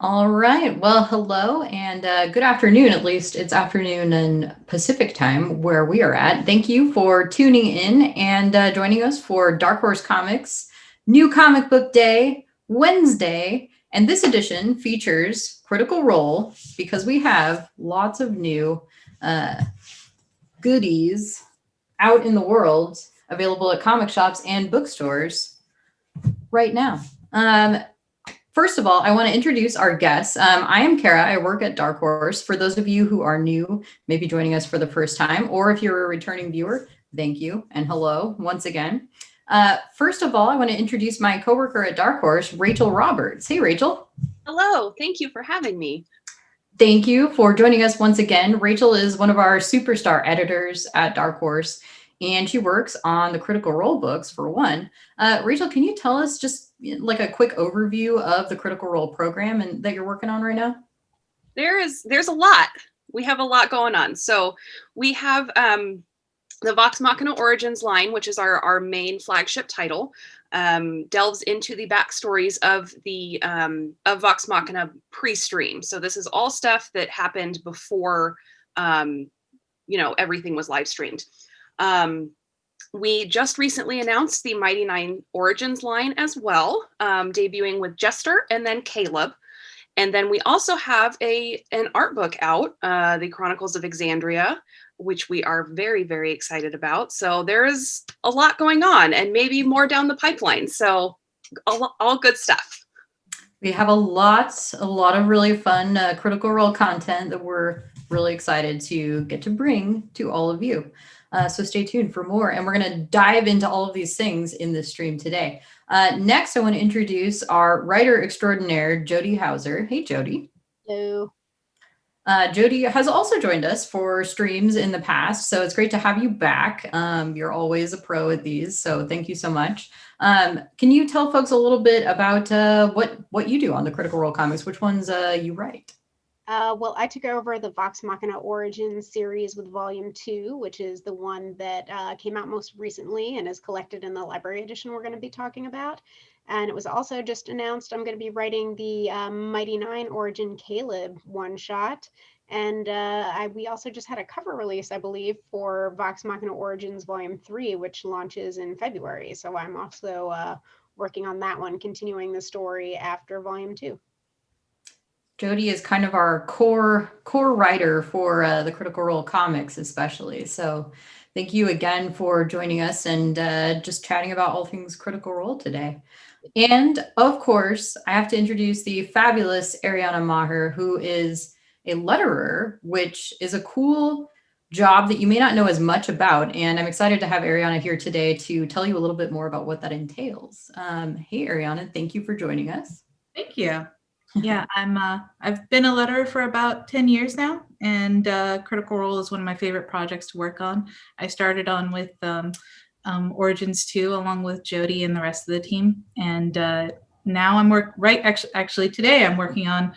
All right. Well, hello and good afternoon. At least it's afternoon in Pacific time where we are at. Thank you for tuning in and joining us for Dark Horse Comics New Comic Book Day, Wednesday. And this edition features Critical Role because we have lots of new uh, goodies out in the world available at comic shops and bookstores right now. First of all, I want to introduce our guests. I am Kara. I work at Dark Horse. For those of you who are new, maybe joining us for the first time, or if you're a returning viewer, thank you and hello once again. First of all, I want to introduce my coworker at Dark Horse, Rachel Roberts. Hey, Rachel. Hello. Thank you for having me. Thank you for joining us once again. Rachel is one of our superstar editors at Dark Horse, and she works on the Critical Role books for one. Rachel, can you tell us just like a quick overview of the Critical Role program and that you're working on right now? There's a lot. We have a lot going on. So we have the Vox Machina Origins line, which is our main flagship title, delves into the backstories of the of Vox Machina pre-stream. So this is all stuff that happened before everything was live streamed. We just recently announced the Mighty Nine Origins line as well, debuting with Jester and then Caleb. And then we also have an art book out, the Chronicles of Alexandria, which we are very, very excited about. So there is a lot going on and maybe more down the pipeline. So all good stuff. We have a lot of really fun Critical Role content that we're really excited to get to bring to all of you. So stay tuned for more. And we're going to dive into all of these things in this stream today. Next, I want to introduce our writer extraordinaire, Jody Houser. Hey, Jody. Hello. Jody has also joined us for streams in the past, so it's great to have you back. You're always a pro at these, so thank you so much. Can you tell folks a little bit about what you do on the Critical Role comics? Which ones you write? Well, I took over the Vox Machina Origins series with Volume 2, which is the one that came out most recently and is collected in the Library Edition we're going to be talking about. And it was also just announced I'm going to be writing the Mighty Nine Origin Caleb one-shot. And we also just had a cover release, I believe, for Vox Machina Origins Volume 3, which launches in February. So I'm also working on that one, continuing the story after Volume 2. Jody is kind of our core writer for the Critical Role comics, especially. So thank you again for joining us and just chatting about all things Critical Role today. And of course, I have to introduce the fabulous Ariana Maher, who is a letterer, which is a cool job that you may not know as much about. And I'm excited to have Ariana here today to tell you a little bit more about what that entails. Hey, Ariana, thank you for joining us. Thank you. Yeah, I've been a letterer for about 10 years now, and Critical Role is one of my favorite projects to work on. I started on with Origins 2 along with Jody and the rest of the team, and now I'm actually today I'm working on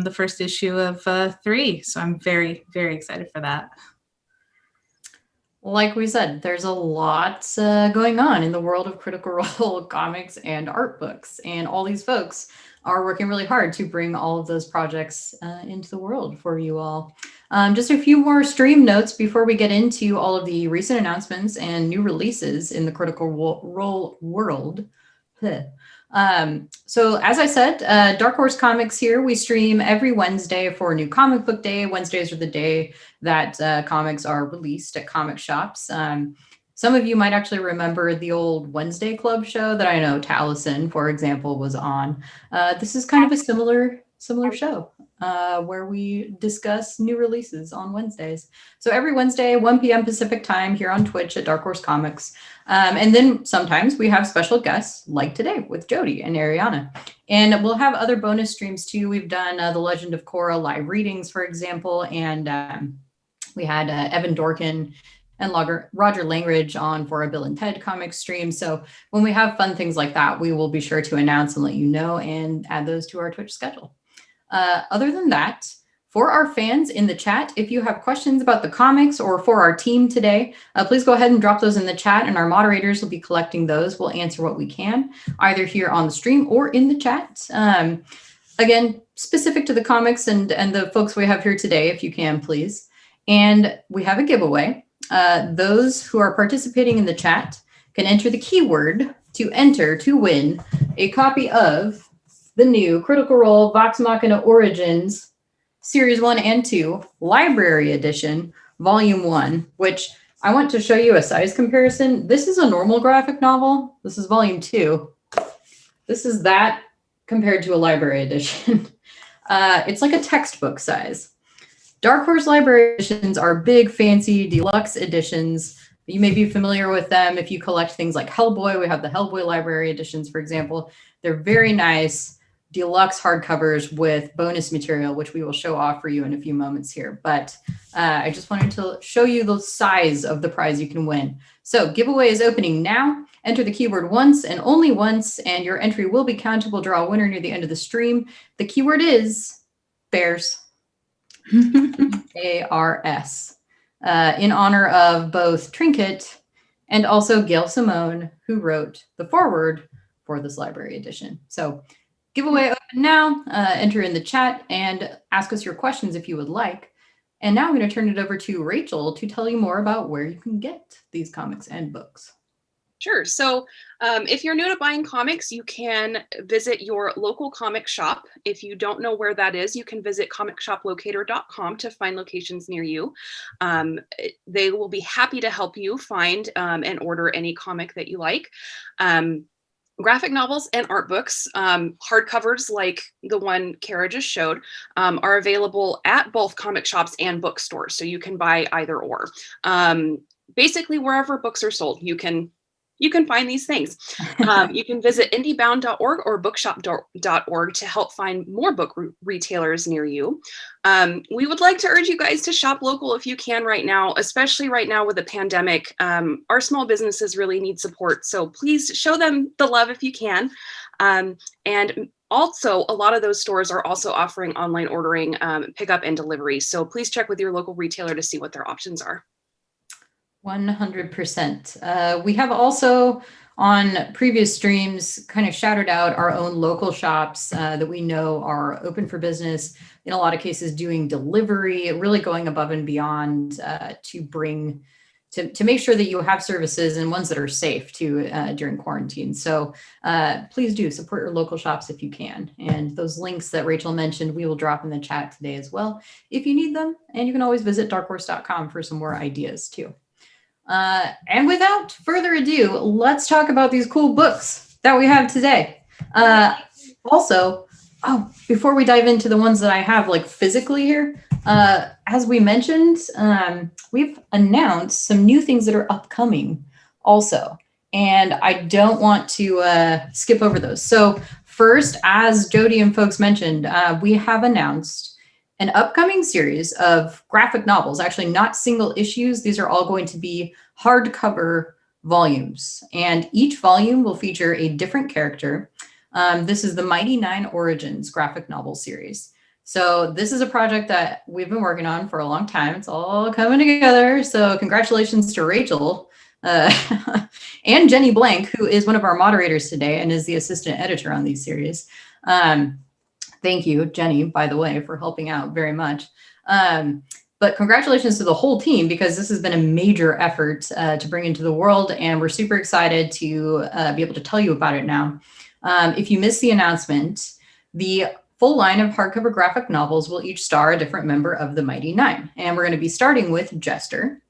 the first issue of 3, so I'm very, very excited for that. Like we said, there's a lot going on in the world of Critical Role comics and art books, and all these folks are working really hard to bring all of those projects into the world for you all. Just a few more stream notes before we get into all of the recent announcements and new releases in the Critical Role world. So as I said, Dark Horse Comics here, we stream every Wednesday for New Comic Book Day. Wednesdays are the day that comics are released at comic shops. Some of you might actually remember the old Wednesday Club show that I know Taliesin, for example, was on. This is kind of a similar show where we discuss new releases on Wednesdays. So every Wednesday, 1 p.m. Pacific time here on Twitch at Dark Horse Comics. And then sometimes we have special guests like today with Jody and Ariana. And we'll have other bonus streams too. We've done The Legend of Korra live readings, for example, and we had Evan Dorkin and Roger Langridge on for a Bill and Ted comic stream. So when we have fun things like that, we will be sure to announce and let you know and add those to our Twitch schedule. Other than that, for our fans in the chat, if you have questions about the comics or for our team today, please go ahead and drop those in the chat and our moderators will be collecting those. We'll answer what we can, either here on the stream or in the chat. Again, specific to the comics and the folks we have here today, if you can, please. And we have a giveaway. Those who are participating in the chat can enter the keyword to enter to win a copy of the new Critical Role Vox Machina Origins Series 1 and 2 Library Edition, Volume 1, which I want to show you a size comparison. This is a normal graphic novel. This is Volume 2. This is that compared to a library edition. It's like a textbook size. Dark Horse Library Editions are big, fancy, deluxe editions. You may be familiar with them if you collect things like Hellboy. We have the Hellboy Library Editions, for example. They're very nice, deluxe hardcovers with bonus material, which we will show off for you in a few moments here. But I just wanted to show you the size of the prize you can win. So giveaway is opening now. Enter the keyword once and only once, and your entry will be counted. We'll draw a winner near the end of the stream. The keyword is bears. A-R-S. In honor of both Trinket and also Gail Simone, who wrote the foreword for this library edition. So giveaway open now. Enter in the chat and ask us your questions if you would like. And now I'm going to turn it over to Rachel to tell you more about where you can get these comics and books. Sure. So if you're new to buying comics, you can visit your local comic shop. If you don't know where that is, you can visit comicshoplocator.com to find locations near you. They will be happy to help you find and order any comic that you like. Graphic novels and art books, hardcovers like the one Kara just showed, are available at both comic shops and bookstores. So you can buy either or. Basically, wherever books are sold, you can find these things. You can visit indiebound.org or bookshop.org to help find more book retailers near you. We would like to urge you guys to shop local if you can right now, especially right now with the pandemic. Our small businesses really need support, so please show them the love if you can. And also, a lot of those stores are also offering online ordering, pickup and delivery. So please check with your local retailer to see what their options are. 100%. We have also on previous streams kind of shouted out our own local shops that we know are open for business, in a lot of cases doing delivery, really going above and beyond to make sure that you have services and ones that are safe too during quarantine. So please do support your local shops if you can. And those links that Rachel mentioned, we will drop in the chat today as well if you need them. And you can always visit darkhorse.com for some more ideas too. And without further ado, let's talk about these cool books that we have today. Before we dive into the ones that I have like physically here, as we mentioned, we've announced some new things that are upcoming also. And I don't want to skip over those. So first, as Jody and folks mentioned, we have announced an upcoming series of graphic novels, actually not single issues. These are all going to be hardcover volumes, and each volume will feature a different character. This is the Mighty Nine Origins graphic novel series. So this is a project that we've been working on for a long time. It's all coming together. So congratulations to Rachel and Jenny Blank, who is one of our moderators today and is the assistant editor on these series. Thank you, Jenny, by the way, for helping out very much. But congratulations to the whole team, because this has been a major effort to bring into the world, and we're super excited to be able to tell you about it now. If you missed the announcement, the full line of hardcover graphic novels will each star a different member of the Mighty Nine. And we're going to be starting with Jester,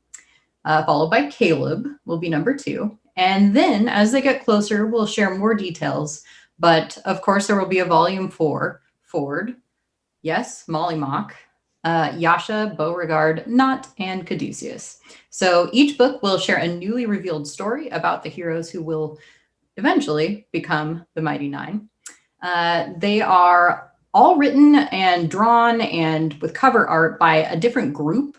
followed by Caleb, will be number 2. And then as they get closer, we'll share more details. But of course, there will be a volume 4. Ford, yes, Molly Mock, Yasha, Beauregard, Knott, and Caduceus. So each book will share a newly revealed story about the heroes who will eventually become the Mighty Nine. They are all written and drawn and with cover art by a different group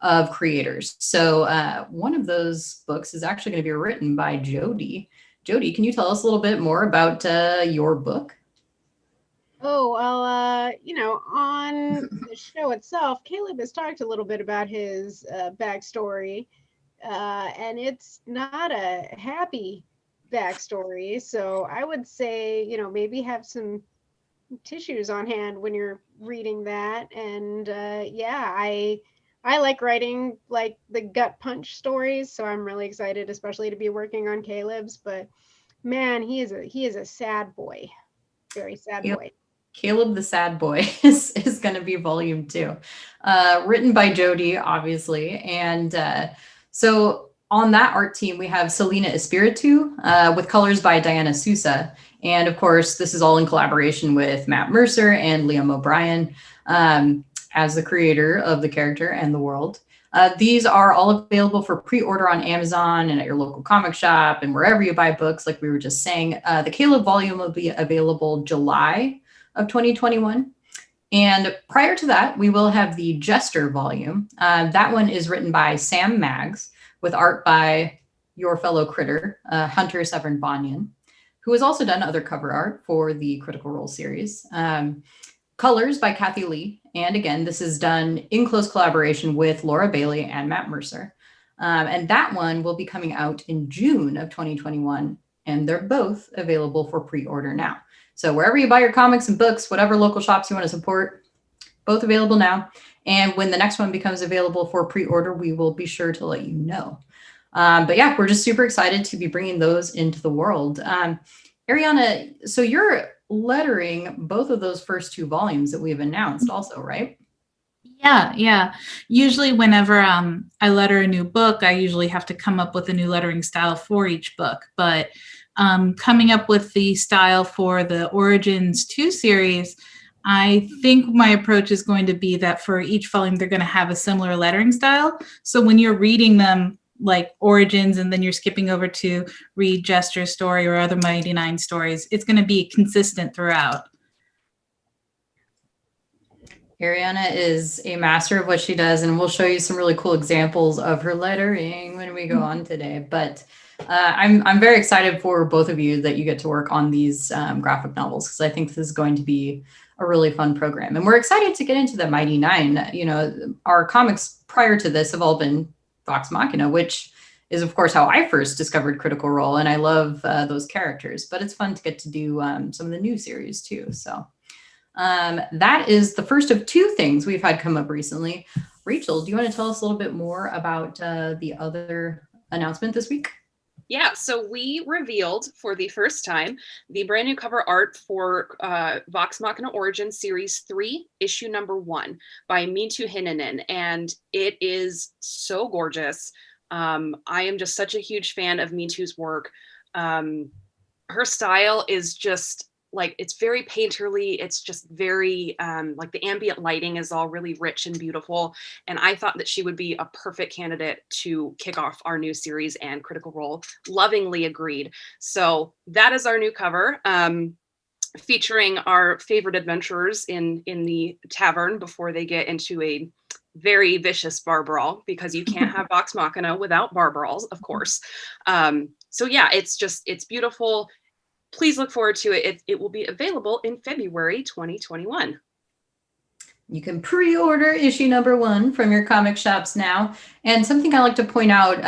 of creators. So one of those books is actually going to be written by Jody. Jody, can you tell us a little bit more about your book? Oh, well, on the show itself, Caleb has talked a little bit about his backstory, and it's not a happy backstory. So I would say, maybe have some tissues on hand when you're reading that. And yeah, I like writing like the gut punch stories, so I'm really excited, especially to be working on Caleb's. But man, he is a sad boy, very sad Yep. boy. Caleb the Sad Boy is going to be volume 2, written by Jody, obviously. And so on that art team, we have Selena Espiritu with colors by Diana Sousa. And of course, this is all in collaboration with Matt Mercer and Liam O'Brien as the creator of the character and the world. These are all available for pre-order on Amazon and at your local comic shop and wherever you buy books, like we were just saying. The Caleb volume will be available July of 2021. And prior to that, we will have the Jester volume. That one is written by Sam Maggs with art by your fellow critter, Hunter Severn Bonyan, who has also done other cover art for the Critical Role series. Colors by Kathy Lee. And again, this is done in close collaboration with Laura Bailey and Matt Mercer. And that one will be coming out in June of 2021. And they're both available for pre-order now. So wherever you buy your comics and books, whatever local shops you want to support, both available now. And when the next one becomes available for pre-order, we will be sure to let you know. But yeah, we're just super excited to be bringing those into the world. Ariana, so you're lettering both of those first 2 volumes that we've announced also, right? Yeah. Usually whenever I letter a new book, I usually have to come up with a new lettering style for each book. But coming up with the style for the Origins 2 series, I think my approach is going to be that for each volume, they're going to have a similar lettering style. So when you're reading them, like Origins, and then you're skipping over to read Jester's story or other Mighty Nine stories, it's going to be consistent throughout. Ariana is a master of what she does, and we'll show you some really cool examples of her lettering when we go on today. But I'm very excited for both of you that you get to work on these graphic novels, because I think this is going to be a really fun program. And we're excited to get into the Mighty Nine. You know, our comics prior to this have all been Vox Machina, which is, of course, how I first discovered Critical Role. And I love those characters, but it's fun to get to do some of the new series too. So that is the first of 2 things we've had come up recently. Rachel, do you want to tell us a little bit more about the other announcement this week? Yeah, so we revealed for the first time the brand new cover art for Vox Machina Origins Series 3, issue number 1 by Minttu Hinnanen, and it is so gorgeous. I am just such a huge fan of Minttu's work. Her style is just like, it's very painterly. It's just very like the ambient lighting is all really rich and beautiful. And I thought that she would be a perfect candidate to kick off our new series, and Critical Role lovingly agreed. So that is our new cover, featuring our favorite adventurers in the tavern before they get into a very vicious bar brawl, because you can't have Vox Machina without bar brawls, of course. So yeah, it's beautiful. Please look forward to it. It will be available in February 2021. You can pre-order issue number 1 from your comic shops now. And something I like to point out,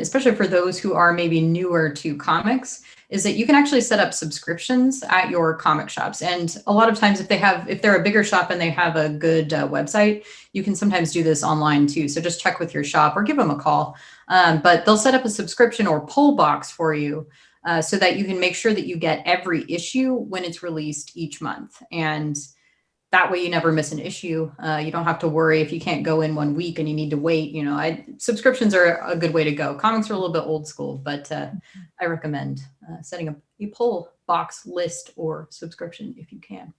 especially for those who are maybe newer to comics, is that you can actually set up subscriptions at your comic shops. And a lot of times if they're a bigger shop and they have a good website, you can sometimes do this online too. So just check with your shop or give them a call. But they'll set up a subscription or pull box for you, so that you can make sure that you get every issue when it's released each month. And that way you never miss an issue. You don't have to worry if you can't go in 1 week and you need to wait. You know, subscriptions are a good way to go. Comics are a little bit old school, but I recommend setting up a pull box list or subscription if you can.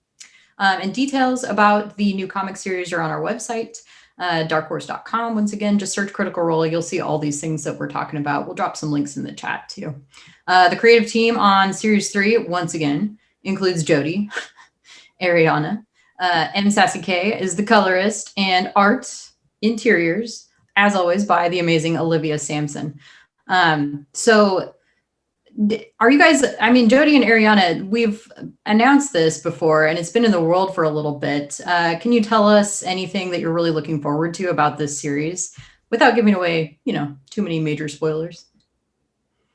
And details about the new comic series are on our website, darkhorse.com. Once again, just search Critical Role. You'll see all these things that we're talking about. We'll drop some links in the chat too. The creative team on Series 3, once again, includes Jody, Ariana, M. Sassy K is the colorist, and art interiors, as always, by the amazing Olivia Sampson. So are you guys, I mean, Jody and Ariana, we've announced this before and it's been in the world for a little bit. Can you tell us anything that you're really looking forward to about this series without giving away, you know, too many major spoilers?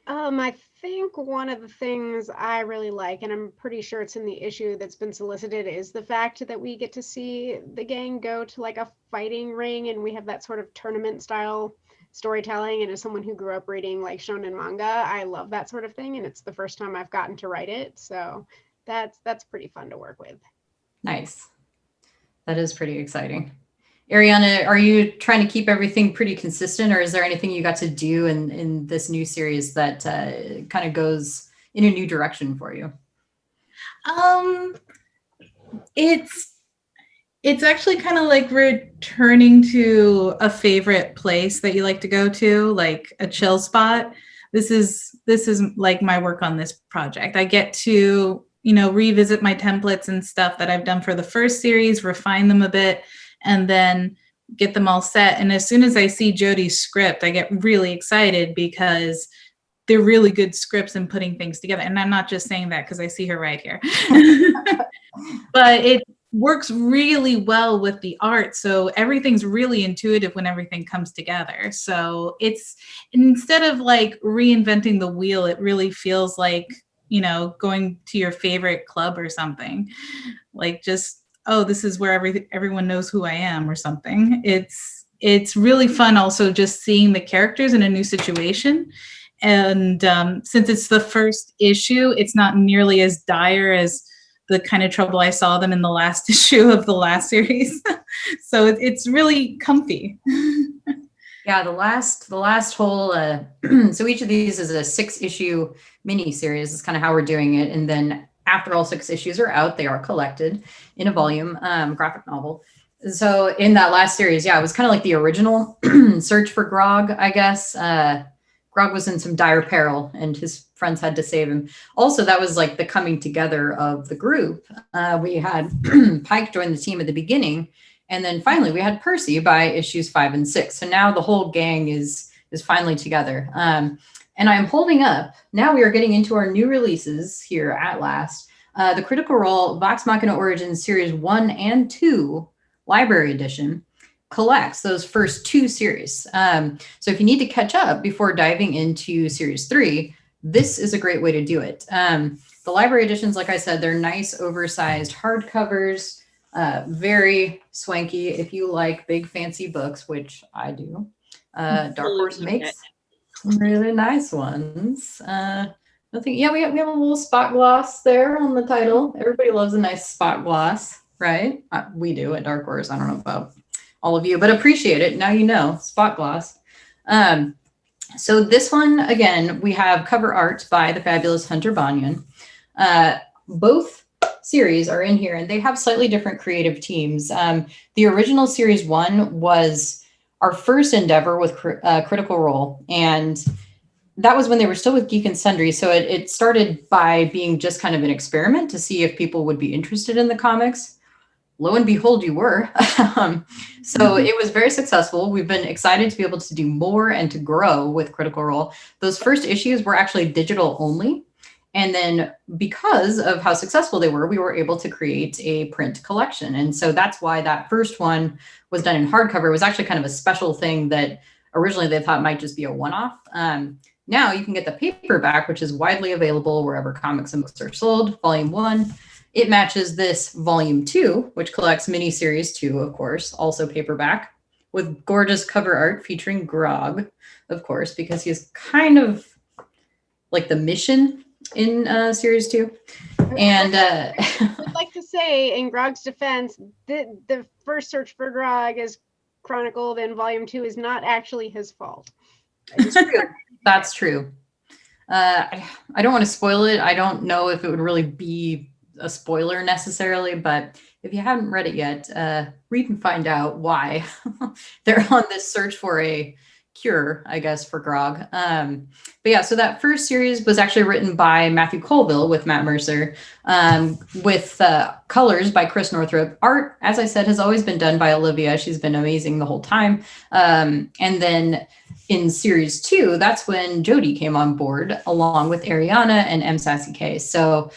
My think one of the things I really like, and I'm pretty sure it's in the issue that's been solicited, is the fact that we get to see the gang go to like a fighting ring, and we have that sort of tournament style storytelling. And as someone who grew up reading like shonen manga, I love that sort of thing, and it's the first time I've gotten to write it, so that's pretty fun to work with. Nice. That is pretty exciting. Ariana, are you trying to keep everything pretty consistent, or is there anything you got to do in this new series that kind of goes in a new direction for you? It's actually kind of like returning to a favorite place that you like to go to, like a chill spot. This is like my work on this project. I get to, revisit my templates and stuff that I've done for the first series, refine them a bit, and then get them all set. And as soon as I see Jody's script, I get really excited because they're really good scripts and putting things together. And I'm not just saying that because I see her right here. But it works really well with the art. So everything's really intuitive when everything comes together. So it's, instead of like reinventing the wheel, it really feels like, going to your favorite club or something. Like just, oh, this is where everyone knows who I am or something. It's really fun also just seeing the characters in a new situation. And since it's the first issue, it's not nearly as dire as the kind of trouble I saw them in the last issue of the last series. So it's really comfy. Yeah, the last whole, so each of these is a 6-issue mini series. Is kind of how we're doing it. And then after all 6 issues are out, they are collected in a volume, graphic novel. So in that last series, yeah, it was kind of like the original search for Grog, I guess. Grog was in some dire peril and his friends had to save him. Also, that was like the coming together of the group. We had Pike join the team at the beginning. And then finally we had Percy by issues 5 and 6. So now the whole gang is finally together. And I'm holding up, now we are getting into our new releases here at last. The Critical Role Vox Machina Origins Series 1 and 2 Library Edition collects those first 2 series. So if you need to catch up before diving into Series 3, this is a great way to do it. The Library Editions, like I said, they're nice, oversized hardcovers, very swanky if you like big, fancy books, which I do. Dark Horse makes really nice ones. I think, yeah, we have a little spot gloss there on the title. Everybody loves a nice spot gloss, right? We do at Dark Horse. I don't know about all of you, but appreciate it. Now you know, spot gloss. So this one, again, we have cover art by the fabulous Hunter Banyan. Both series are in here and they have slightly different creative teams. The original Series 1 was our first endeavor with Critical Role, and that was when they were still with Geek and Sundry. So it started by being just kind of an experiment to see if people would be interested in the comics. Lo and behold, you were. So it was very successful. We've been excited to be able to do more and to grow with Critical Role. Those first issues were actually digital only. And then because of how successful they were, we were able to create a print collection. And so that's why that first one was done in hardcover. It was actually kind of a special thing that originally they thought might just be a one-off. Now you can get the paperback, which is widely available wherever comics and books are sold, Volume 1. It matches this Volume 2, which collects miniseries 2, of course, also paperback, with gorgeous cover art featuring Grog, of course, because he's kind of like the mission in Series 2. And I'd like to say, in Grog's defense, the first search for Grog is chronicled in Volume 2 is not actually his fault. That's true. I don't want to spoil it. I don't know if it would really be a spoiler necessarily, but if you haven't read it yet, read and find out why they're on this search for a cure, I guess, for Grog. But yeah, so that first series was actually written by Matthew Colville with Matt Mercer, with colors by Chris Northrup. Art, as I said, has always been done by Olivia. She's been amazing the whole time. And then in Series 2, that's when Jody came on board along with Ariana and M. Sassy K. So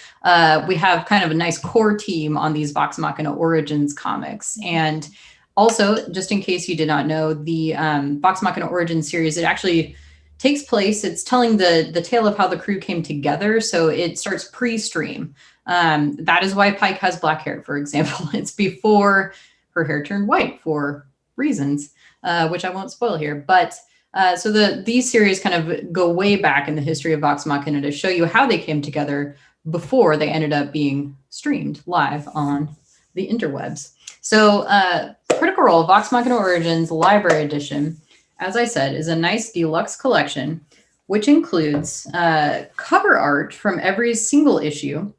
we have kind of a nice core team on these Vox Machina Origins comics. And also, just in case you did not know, the Vox Machina Origins series, it actually takes place, it's telling the tale of how the crew came together. So it starts pre-stream. That is why Pike has black hair, for example. It's before her hair turned white for reasons, which I won't spoil here. But so these series kind of go way back in the history of Vox Machina to show you how they came together before they ended up being streamed live on the interwebs. So Critical Role, Vox Machina Origins Library Edition, as I said, is a nice deluxe collection, which includes cover art from every single issue,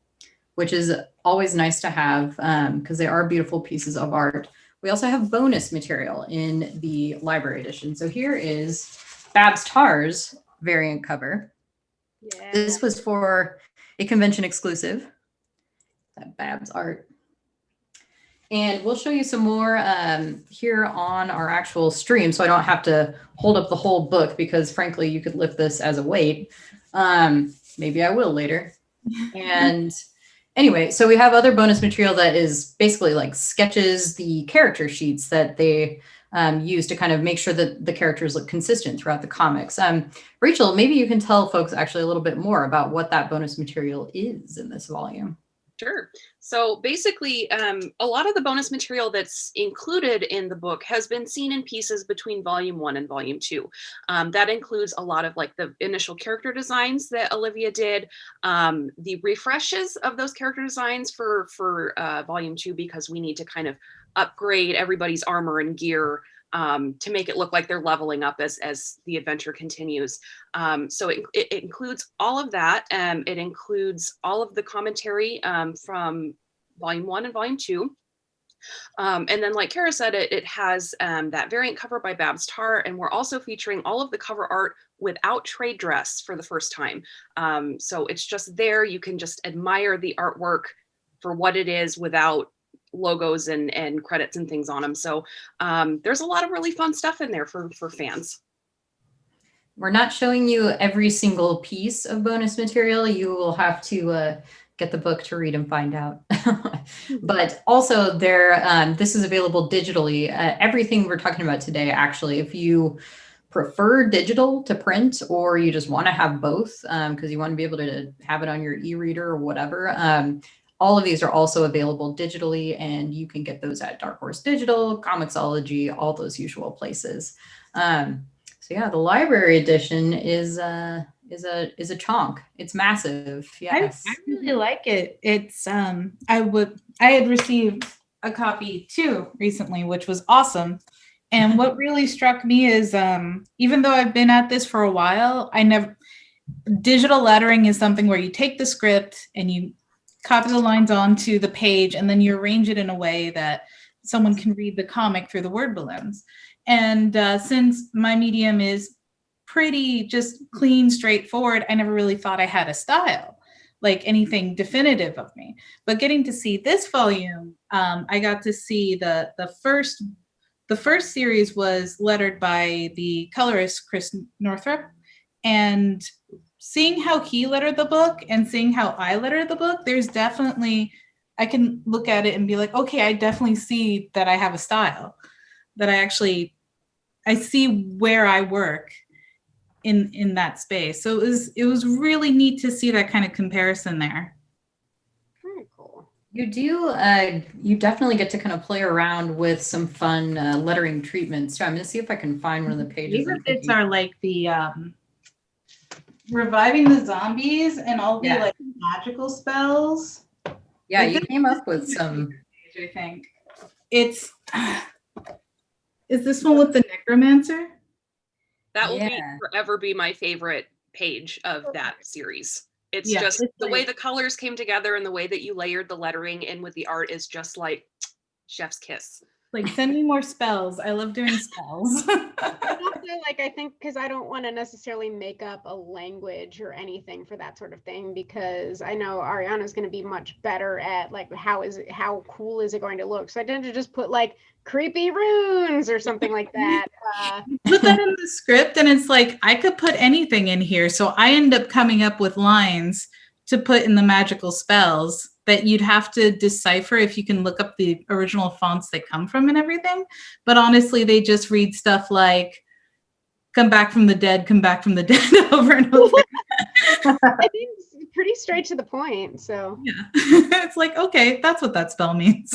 which is always nice to have because they are beautiful pieces of art. We also have bonus material in the library edition. So here is Babs Tarr's variant cover. Yeah. This was for a convention exclusive, that Babs art. And we'll show you some more here on our actual stream, so I don't have to hold up the whole book because frankly, you could lift this as a weight. Maybe I will later. And anyway, so we have other bonus material that is basically like sketches, the character sheets that they use to kind of make sure that the characters look consistent throughout the comics. Rachel, maybe you can tell folks actually a little bit more about what that bonus material is in this volume. Sure. So basically, a lot of the bonus material that's included in the book has been seen in pieces between volume 1 and volume 2. That includes a lot of like the initial character designs that Olivia did, the refreshes of those character designs for volume 2, because we need to kind of upgrade everybody's armor and gear to make it look like they're leveling up as the adventure continues. So it includes all of that. It includes all of the commentary from volume 1 and volume 2. And then, like Kara said, it has that variant cover by Babs Tarr, and we're also featuring all of the cover art without trade dress for the first time. So it's just there. You can just admire the artwork for what it is without logos and credits and things on them. So there's a lot of really fun stuff in there for fans. We're not showing you every single piece of bonus material. You will have to get the book to read and find out. But also this is available digitally. Everything we're talking about today, actually, if you prefer digital to print, or you just want to have both because you want to be able to have it on your e-reader or whatever, all of these are also available digitally, and you can get those at Dark Horse Digital, Comixology, all those usual places. So yeah, the library edition is a chonk. It's massive. Yes, I really like it. It's I had received a copy too recently, which was awesome. And what really struck me is even though I've been at this for a while, digital lettering is something where you take the script and you copy the lines onto the page, and then you arrange it in a way that someone can read the comic through the word balloons. And since my medium is pretty just clean, straightforward, I never really thought I had a style, like anything definitive of me. But getting to see this volume, I got to see the first series was lettered by the colorist Chris Northrup, and seeing how he lettered the book and seeing how I lettered the book, there's definitely, I can look at it and be like, okay, I definitely see that I have a style, that I see where I work in that space. So it was really neat to see that kind of comparison there. Very cool. you definitely get to kind of play around with some fun lettering treatments. So I'm going to see if I can find one of the pages. Favorite bits are like the reviving the zombies and all the like magical spells. Yeah, you came up with some. I think it's is this one with the necromancer? That will forever be my favorite page of that series. It's just the way the colors came together and the way that you layered the lettering in with the art is just like chef's kiss. Like, send me more spells. I love doing spells. Also, like, I think because I don't want to necessarily make up a language or anything for that sort of thing, because I know Ariana's going to be much better at like how cool is it going to look. So I tend to just put like creepy runes or something like that. Put that in the script, and it's like I could put anything in here. So I end up coming up with lines to put in the magical spells that you'd have to decipher if you can look up the original fonts they come from and everything. But honestly, they just read stuff like come back from the dead over and over. I think it's pretty straight to the point. So Yeah. It's like, okay, that's what that spell means.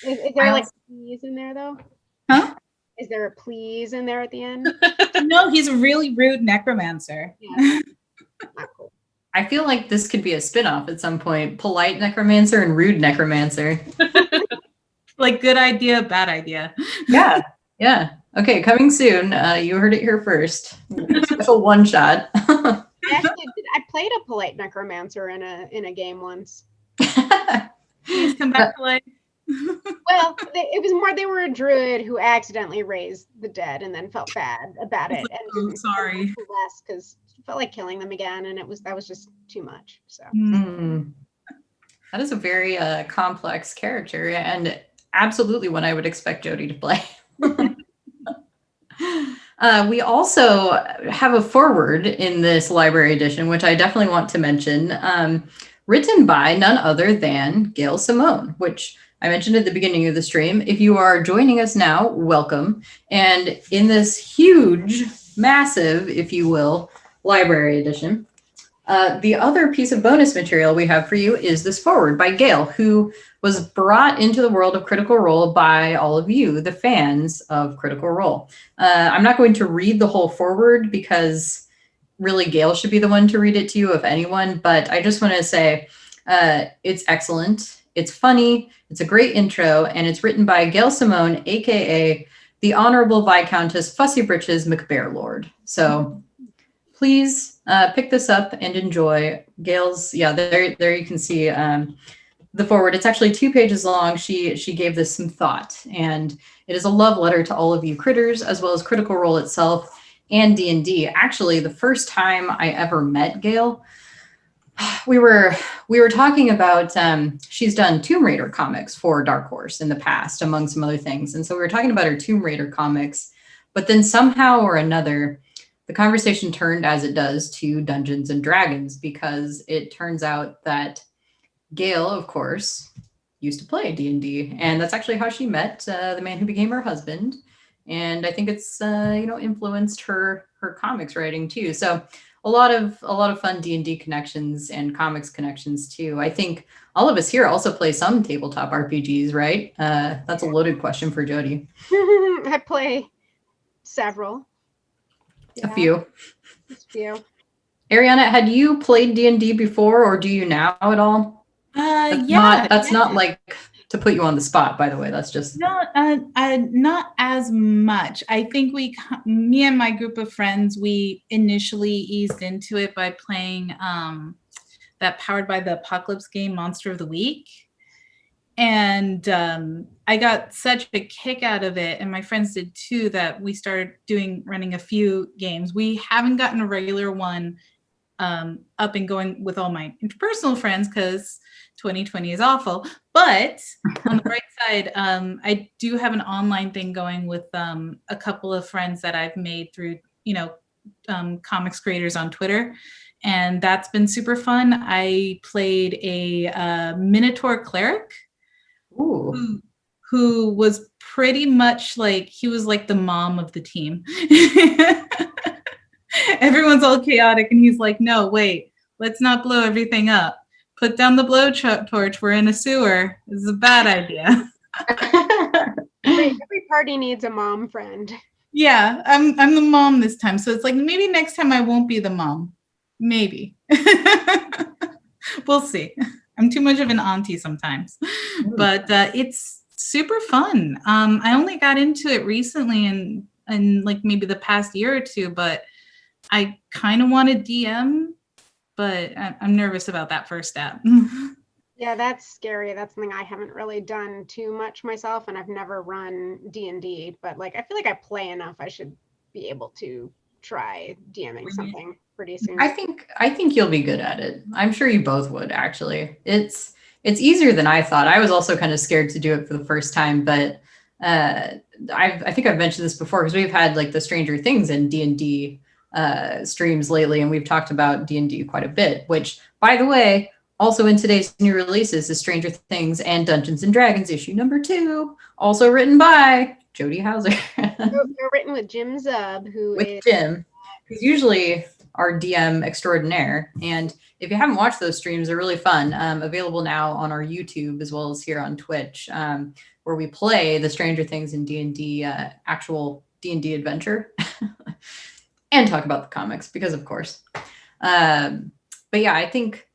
is there like please in there though? Huh? Is there a please in there at the end? No, he's a really rude necromancer. Yeah, not cool. I feel like this could be a spin-off at some point. Polite necromancer and rude necromancer. Like, good idea, bad idea. Yeah. Yeah. Okay, coming soon. You heard it here first. Special one shot. I played a polite necromancer in a game once. Please come back to life. Well, it was more they were a druid who accidentally raised the dead and then felt bad about it. And Oh, sorry. less because it felt like killing them again, and that was just too much. So That is a very complex character, and absolutely one I would expect Jody to play. We also have a foreword in this library edition, which I definitely want to mention, written by none other than Gail Simone, which I mentioned at the beginning of the stream. If you are joining us now, welcome. And in this huge, massive, if you will, library edition, the other piece of bonus material we have for you is this foreword by Gail, who was brought into the world of Critical Role by all of you, the fans of Critical Role. I'm not going to read the whole foreword because really Gail should be the one to read it to you, if anyone, but I just want to say it's excellent. It's funny. It's a great intro, and it's written by Gail Simone, aka the Honorable Viscountess Fussy Britches McBearlord. So please pick this up and enjoy Gail's. Yeah, there you can see the foreword. It's actually 2 pages long. She gave this some thought, and it is a love letter to all of you critters, as well as Critical Role itself and D&D. Actually, the first time I ever met Gail, we were talking about, she's done Tomb Raider comics for Dark Horse in the past, among some other things. And so we were talking about her Tomb Raider comics, but then somehow or another, the conversation turned, as it does, to Dungeons and Dragons, because it turns out that Gail, of course, used to play D&D, and that's actually how she met the man who became her husband. And I think it's influenced her comics writing too. So a lot of fun D&D connections and comics connections too. I think all of us here also play some tabletop RPGs, right? That's a loaded question for Jody. I play several. A few. Just a few. Ariana, had you played D&D before, or do you now at all? That's not like to put you on the spot, by the way. That's just not as much. I think me and my group of friends, we initially eased into it by playing that Powered by the Apocalypse game, Monster of the Week. And I got such a kick out of it, and my friends did too, that we started running a few games. We haven't gotten a regular one up and going with all my interpersonal friends because 2020 is awful. But on the bright side, I do have an online thing going with a couple of friends that I've made through, comics creators on Twitter. And that's been super fun. I played a Minotaur cleric who was pretty much he was like the mom of the team. Everyone's all chaotic, and he's like, no, wait, let's not blow everything up. Put down the blowtorch. We're in a sewer. This is a bad idea. Every party needs a mom friend. Yeah, I'm the mom this time. So it's like, maybe next time I won't be the mom. Maybe. We'll see. I'm too much of an auntie sometimes. But it's super fun. I only got into it recently in maybe the past year or two, but I kind of want to DM, but I'm nervous about that first step. Yeah, that's scary. That's something I haven't really done too much myself, and I've never run D&D, but I feel like I play enough. I should be able to try DMing something pretty soon. I think you'll be good at it. I'm sure you both would, actually. It's easier than I thought. I was also kind of scared to do it for the first time, but I think I've mentioned this before because we've had the Stranger Things and D&D streams lately, and we've talked about D&D quite a bit, which, by the way, also in today's new releases is Stranger Things and Dungeons and Dragons issue number 2, also written by Jody Houser. They're written with Jim Zub, who With is Jim, who's usually our DM extraordinaire. And if you haven't watched those streams, they're really fun. Available now on our YouTube as well as here on Twitch, where we play the Stranger Things and D&D, actual D&D adventure, and talk about the comics because, of course. But yeah, I think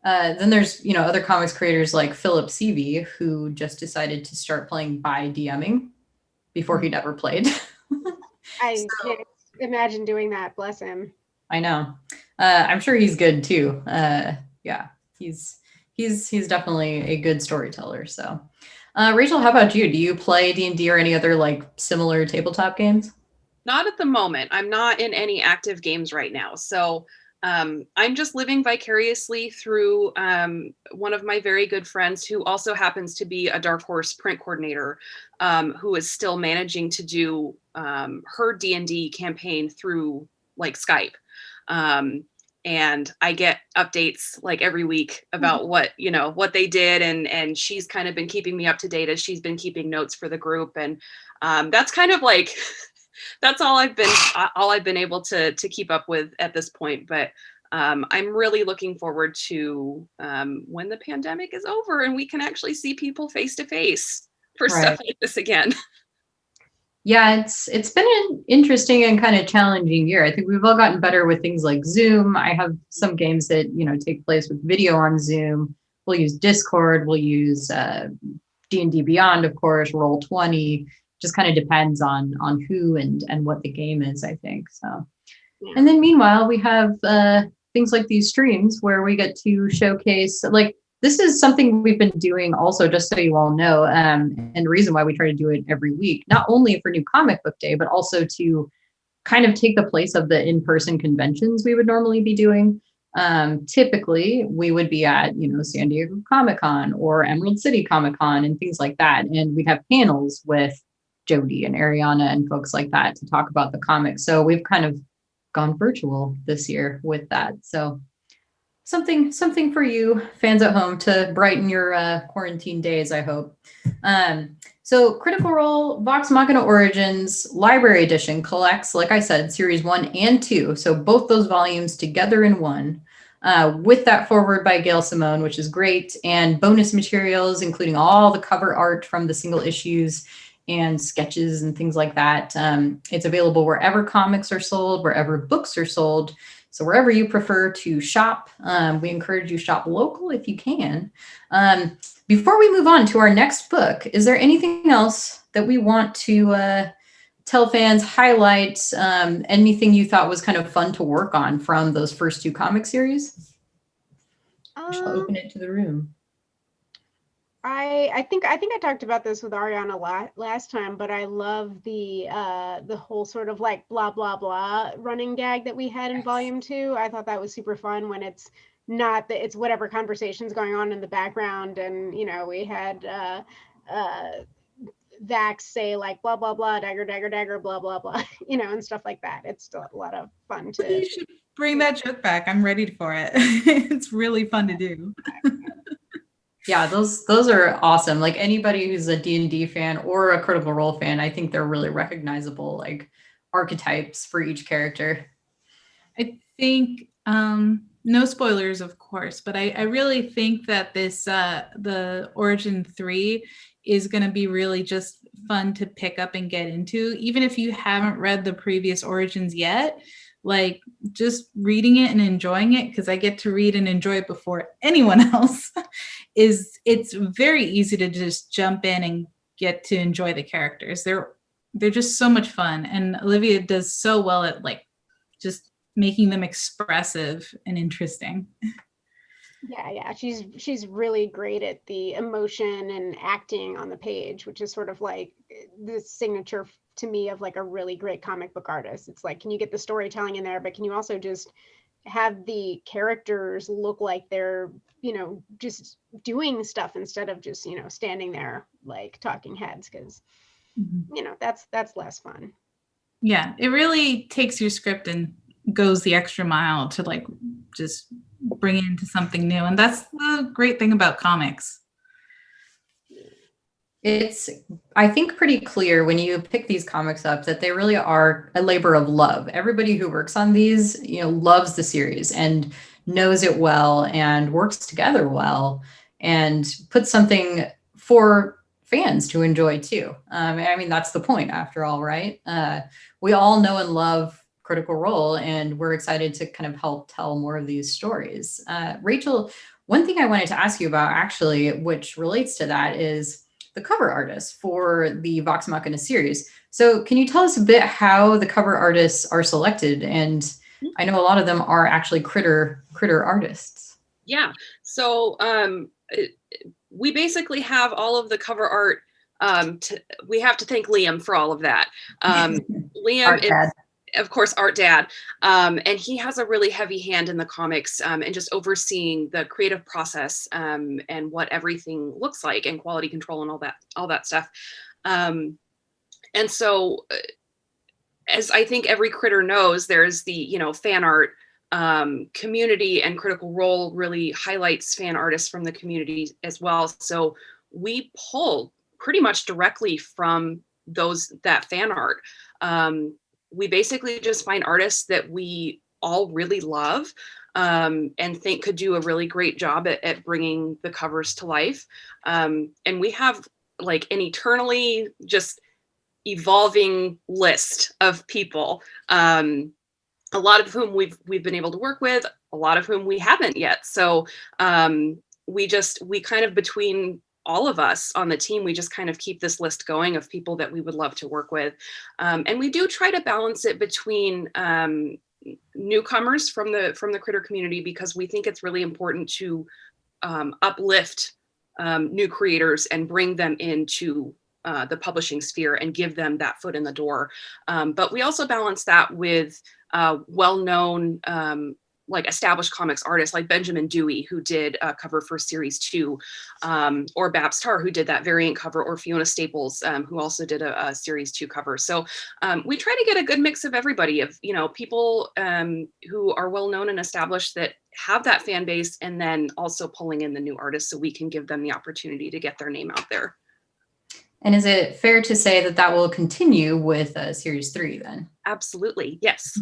then there's other comics creators like Philip Seavey, who just decided to start playing by DMing before he'd ever played. I can't imagine doing that. Bless him. I know. I'm sure he's good too. Yeah, he's definitely a good storyteller. So, Rachel, how about you? Do you play D&D or any other like similar tabletop games? Not at the moment. I'm not in any active games right now. So I'm just living vicariously through one of my very good friends who also happens to be a Dark Horse print coordinator, who is still managing to do her D&D campaign through like Skype. And I get updates like every week about what they did. And she's kind of been keeping me up to date as she's been keeping notes for the group. And that's kind of like, that's all I've been able to keep up with at this point. But I'm really looking forward to when the pandemic is over and we can actually see people face to face for stuff like this again. Yeah, it's been an interesting and kind of challenging year. I think we've all gotten better with things like Zoom. I have some games that take place with video on Zoom. We'll use Discord. We'll use D&D Beyond, of course, Roll20. Just kind of depends on who and what the game is, I think. So, and then meanwhile, we have things like these streams where we get to showcase, like, this is something we've been doing also, just so you all know, and the reason why we try to do it every week, not only for New Comic Book Day, but also to kind of take the place of the in-person conventions we would normally be doing. Typically, we would be at, San Diego Comic-Con or Emerald City Comic-Con and things like that, and we'd have panels with Jody and Ariana and folks like that to talk about the comics. So we've kind of gone virtual this year with that. So something for you fans at home to brighten your quarantine days, I hope. So Critical Role Vox Machina Origins Library Edition collects, like I said, series 1 and 2. So both those volumes together in one, with that foreword by Gail Simone, which is great, and bonus materials, including all the cover art from the single issues and sketches and things like that. It's available wherever comics are sold, wherever books are sold. So wherever you prefer to shop, we encourage you shop local if you can. Before we move on to our next book, is there anything else that we want to tell fans, highlight, anything you thought was kind of fun to work on from those first 2 comic series? I shall open it to the room. I think I talked about this with Ariana last time, but I love the whole sort of like blah blah blah running gag that we had in volume 2. I thought that was super fun when it's not that it's whatever conversation's going on in the background, and we had Vax say like blah blah blah, dagger dagger dagger, blah blah blah, and stuff like that. It's still a lot of fun to. You should bring that joke back. I'm ready for it. It's really fun to do. Yeah, those are awesome. Like anybody who's a D&D fan or a Critical Role fan, I think they're really recognizable, like archetypes for each character. I think, no spoilers, of course, but I really think that this, the Origin 3 is going to be really just fun to pick up and get into. Even if you haven't read the previous Origins yet, like just reading it and enjoying it, because I get to read and enjoy it before anyone else, it's very easy to just jump in and get to enjoy the characters. They're just so much fun, and Olivia does so well at like just making them expressive and interesting. Yeah, she's really great at the emotion and acting on the page, which is sort of like the signature to me of like a really great comic book artist. It's like, can you get the storytelling in there, but can you also just have the characters look like they're, just doing stuff instead of just, standing there like talking heads, because, that's less fun. Yeah, it really takes your script and goes the extra mile to like just bring it into something new. And that's the great thing about comics. It's, I think, pretty clear when you pick these comics up that they really are a labor of love. Everybody who works on these, loves the series and knows it well and works together well and puts something for fans to enjoy too. I mean, that's the point after all, right? We all know and love Critical Role, and we're excited to kind of help tell more of these stories. Rachel, one thing I wanted to ask you about actually, which relates to that, is the cover artists for the Vox Machina series. So can you tell us a bit how the cover artists are selected? And I know a lot of them are actually critter artists. Yeah. So we basically have all of the cover art. We have to thank Liam for all of that. Liam is, of course, art dad. And he has a really heavy hand in the comics and just overseeing the creative process and what everything looks like and quality control and all that stuff. And so as I think every critter knows, there's the, fan art community, and Critical Role really highlights fan artists from the community as well. So we pull pretty much directly from that fan art. We basically just find artists that we all really love and think could do a really great job at bringing the covers to life. And we have like an eternally just evolving list of people, a lot of whom we've been able to work with, a lot of whom we haven't yet. So we kind of, between all of us on the team, we just kind of keep this list going of people that we would love to work with. And we do try to balance it between newcomers from the critter community, because we think it's really important to uplift new creators and bring them into the publishing sphere and give them that foot in the door. But we also balance that with well-known like established comics artists like Benjamin Dewey, who did a cover for series 2, or Babs Tarr, who did that variant cover, or Fiona Staples, who also did a series 2 cover. So we try to get a good mix of everybody, of people who are well known and established that have that fan base, and then also pulling in the new artists so we can give them the opportunity to get their name out there. And is it fair to say that will continue with series 3 then? Absolutely, yes.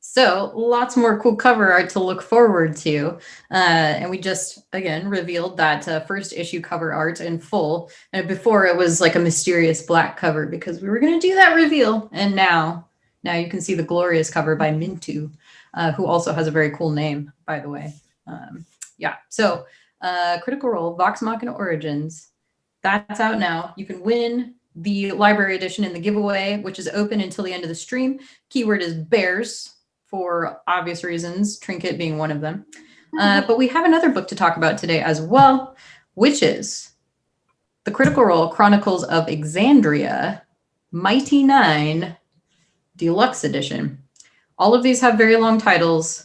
So lots more cool cover art to look forward to. And we just, again, revealed that first issue cover art in full. And before it was like a mysterious black cover because we were going to do that reveal. And now you can see the glorious cover by Mintu, who also has a very cool name, by the way. So Critical Role, Vox Machina Origins, that's out now. You can win the library edition in the giveaway, which is open until the end of the stream. Keyword is bears, for obvious reasons, Trinket being one of them. But we have another book to talk about today as well, which is the Critical Role Chronicles of Alexandria, Mighty 9, Deluxe Edition. All of these have very long titles,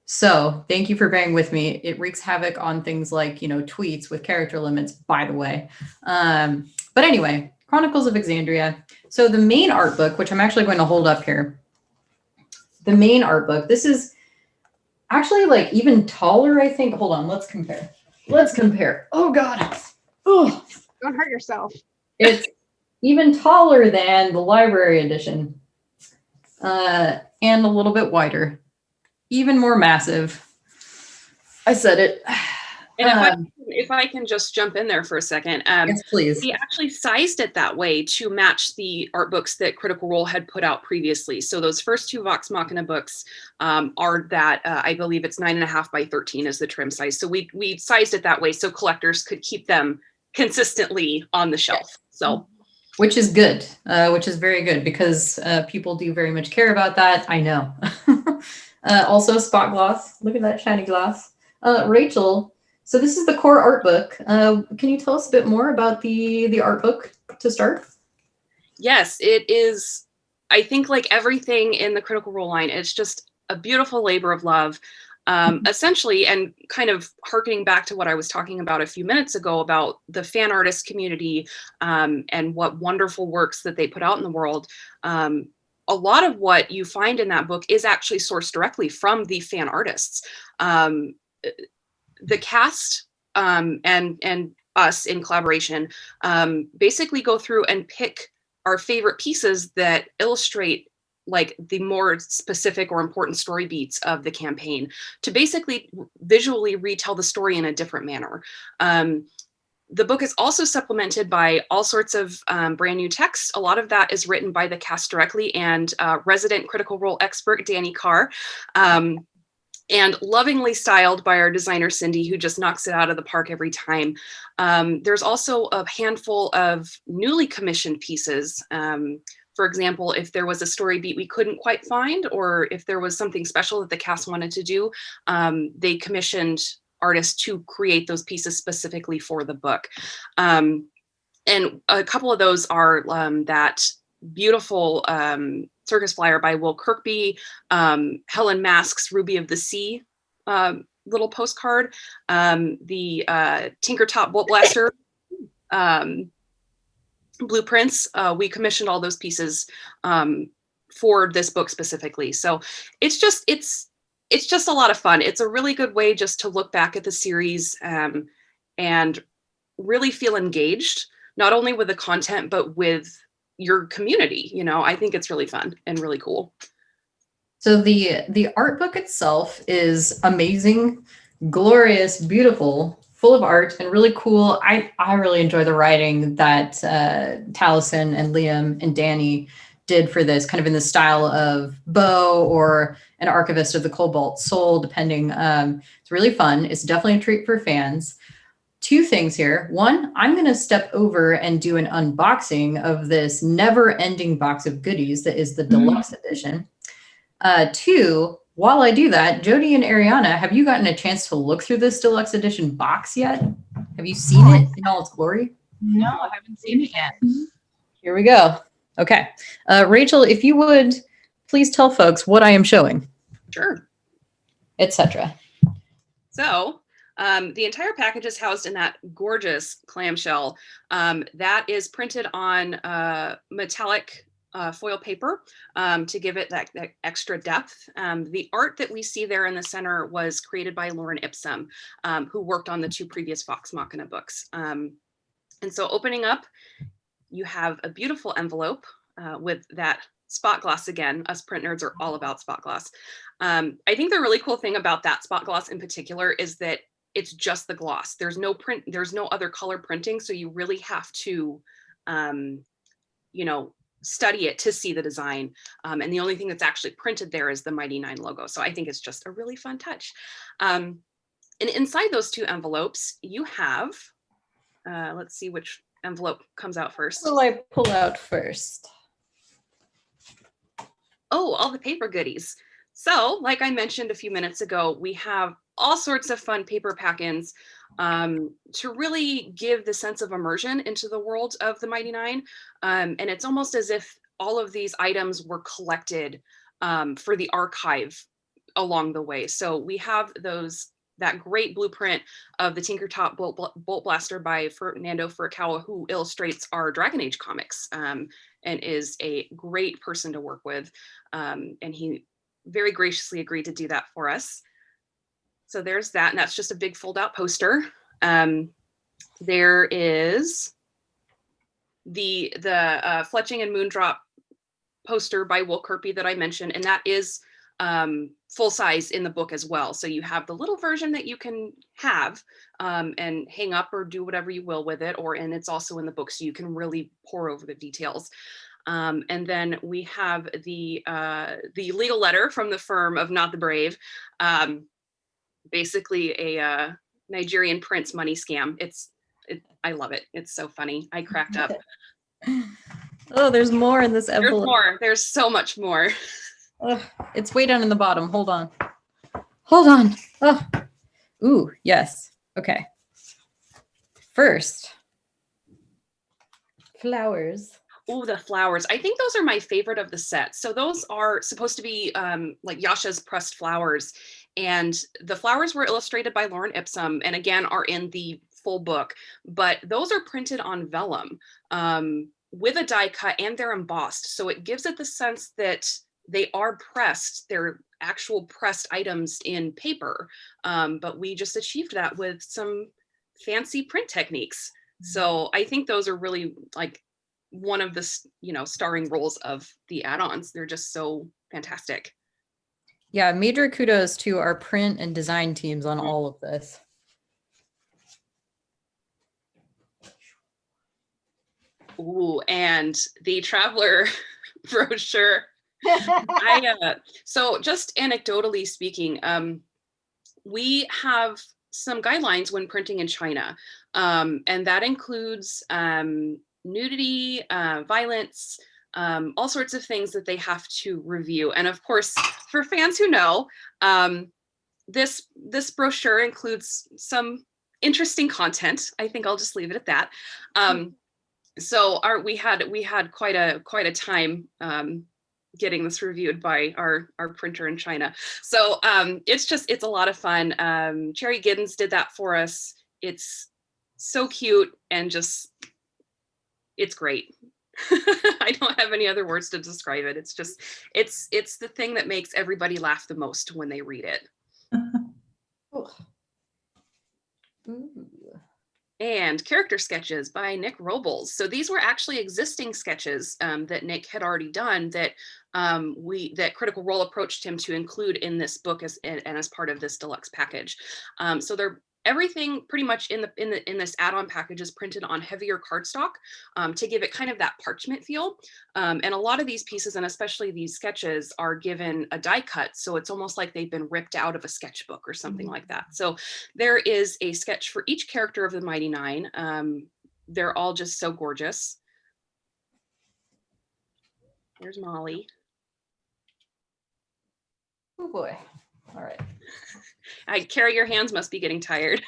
so thank you for bearing with me. It wreaks havoc on things like, tweets with character limits, by the way. But anyway, Chronicles of Alexandria. So the main art book, which I'm actually going to hold up here, the main art book, this is actually like even taller, I think. Hold on, let's compare. Oh God. Oh, Don't hurt yourself. It's even taller than the library edition, and a little bit wider, even more massive. I said it. And if I can just jump in there for a second. Yes, please. We actually sized it that way to match the art books that Critical Role had put out previously. So those first 2 Vox Machina books are that, I believe it's 9.5 by 13 is the trim size. So we sized it that way so collectors could keep them consistently on the shelf. So, which is good, which is very good, because people do very much care about that. I know. Also spot gloss. Look at that shiny gloss. Rachel, so this is the core art book. Can you tell us a bit more about the art book to start? Yes, it is. I think like everything in the Critical Role line, it's just a beautiful labor of love. Essentially, and kind of harkening back to what I was talking about a few minutes ago about the fan artist community and what wonderful works that they put out in the world. A lot of what you find in that book is actually sourced directly from the fan artists. The cast and us in collaboration, basically go through and pick our favorite pieces that illustrate like the more specific or important story beats of the campaign to basically visually retell the story in a different manner. The book is also supplemented by all sorts of brand new text. A lot of that is written by the cast directly and resident Critical Role expert Danny Carr, and lovingly styled by our designer Cindy, who just knocks it out of the park every time. There's also a handful of newly commissioned pieces. For example, if there was a story beat we couldn't quite find, or if there was something special that the cast wanted to do, they commissioned artists to create those pieces specifically for the book. And a couple of those are that beautiful circus flyer by Will Kirkby, Helen Mask's Ruby of the Sea little postcard, the Tinker Top Bolt Blaster blueprints. We commissioned all those pieces for this book specifically. So it's just a lot of fun. It's a really good way just to look back at the series and really feel engaged, not only with the content, but with your community. You know, I think it's really fun and really cool. So the art book itself is amazing, glorious, beautiful, full of art and really cool. I really enjoy the writing that Taliesin and Liam and Danny did for this, kind of in the style of Bo or an Archivist of the Cobalt Soul, depending. It's really fun. It's definitely a treat for fans. Two things here. One, I'm going to step over and do an unboxing of this never-ending box of goodies that is the Deluxe Edition. Two, while I do that, Jody and Ariana, have you gotten a chance to look through this Deluxe Edition box yet? Have you seen it in all its glory? No, I haven't seen it yet. Here we go. Okay. Rachel, if you would please tell folks what I am showing. Sure. Etc. So the entire package is housed in that gorgeous clamshell that is printed on metallic foil paper to give it that extra depth. The art that we see there in the center was created by Lauren Ipsum, who worked on the two previous Vox Machina books. And so opening up, you have a beautiful envelope with that spot gloss again. Us print nerds are all about spot gloss. I think the really cool thing about that spot gloss in particular is that it's just the gloss. There's no print, there's no other color printing. So you really have to, you know, study it to see the design. And the only thing that's actually printed there is the Mighty Nine logo. So I think it's just a really fun touch. And inside those two envelopes, you have, let's see which envelope comes out first. What will I pull out first? Oh, all the paper goodies. So like I mentioned a few minutes ago, we have all sorts of fun paper pack-ins to really give the sense of immersion into the world of the Mighty Nine. And it's almost as if all of these items were collected for the archive along the way. So we have that great blueprint of the Tinker Top Bolt Blaster by Fernando Furukawa, who illustrates our Dragon Age comics and is a great person to work with. And he very graciously agreed to do that for us. So there's that, and that's just a big fold out poster. There is the Fletching and Moondrop poster by Will Kirkby that I mentioned, and that is full size in the book as well. So you have the little version that you can have and hang up or do whatever you will with it, and it's also in the book, so you can really pore over the details. And then we have the legal letter from the firm of Not the Brave, basically a Nigerian prince money scam. I love it. It's so funny. I cracked up. Oh, there's more in this envelope. There's more. There's so much more. Oh, it's way down in the bottom. Hold on. Hold on. Oh. Ooh, yes. Okay. First, flowers. Oh, the flowers. I think those are my favorite of the set. So those are supposed to be like Yasha's pressed flowers. And the flowers were illustrated by Lauren Ipsum and again are in the full book. But those are printed on vellum with a die cut and they're embossed. So it gives it the sense that they are pressed. They're actual pressed items in paper. But we just achieved that with some fancy print techniques. So I think those are really like one of the, you know, starring roles of the add-ons. They're just so fantastic. Yeah, major kudos to our print and design teams on all of this. Ooh, and the Traveler Brochure. So just anecdotally speaking, we have some guidelines when printing in China, and that includes nudity, violence, all sorts of things that they have to review. And of course, for fans who know, this brochure includes some interesting content. I think I'll just leave it at that. So we had quite a time getting this reviewed by our printer in China. So it's a lot of fun. Cherry Giddens did that for us. It's so cute and just, it's great. I don't have any other words to describe it. It's just, it's the thing that makes everybody laugh the most when they read it. Ooh. And character sketches by Nick Robles. So these were actually existing sketches that Nick had already done that that Critical Role approached him to include in this book as part of this deluxe package. So they're everything pretty much in this add-on package is printed on heavier cardstock to give it kind of that parchment feel. And a lot of these pieces, and especially these sketches, are given a die cut. So it's almost like they've been ripped out of a sketchbook or something like that. So there is a sketch for each character of the Mighty Nine. They're all just so gorgeous. There's Molly. Oh boy. All right. Carrie, your hands must be getting tired.